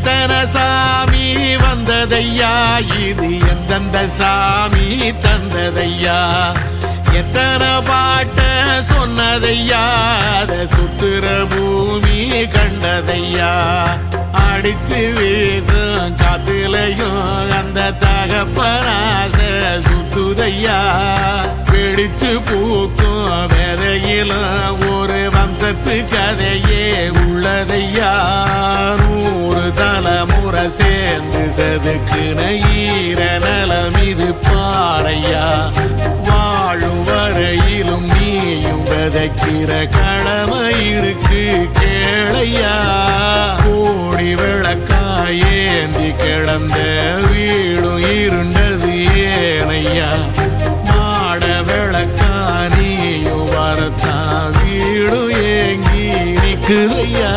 எத்தனை சாமி வந்ததையா, இது எந்தெந்த சாமி தந்ததையா, எத்தனை பாட்ட சொன்னதையா, அத சுத்துற பூமி கண்டதையா, அடிச்சு வீசும் காத்துலையும் அந்த தகப்பனாச சுத்துதையா, பிடிச்சு பூக்கும் விதையிலும் ஒரு வம்சத்து கதையே உள்ளதையா, 100 தலைமுறை சேர்ந்து செதுக்குன ஈர நலம் இது பாறையா, வாழும் வரையிலும் நீயும் விதைக்கிற கடமை இருக்கு கேளையா, கோடி விளக்காயேந்தி கிடந்த வீடும் இருண்டது ஏனையா, மாட விளக்கா நீயும் வரத்தான் வீடும் ஏங்கி நிக்குதையா.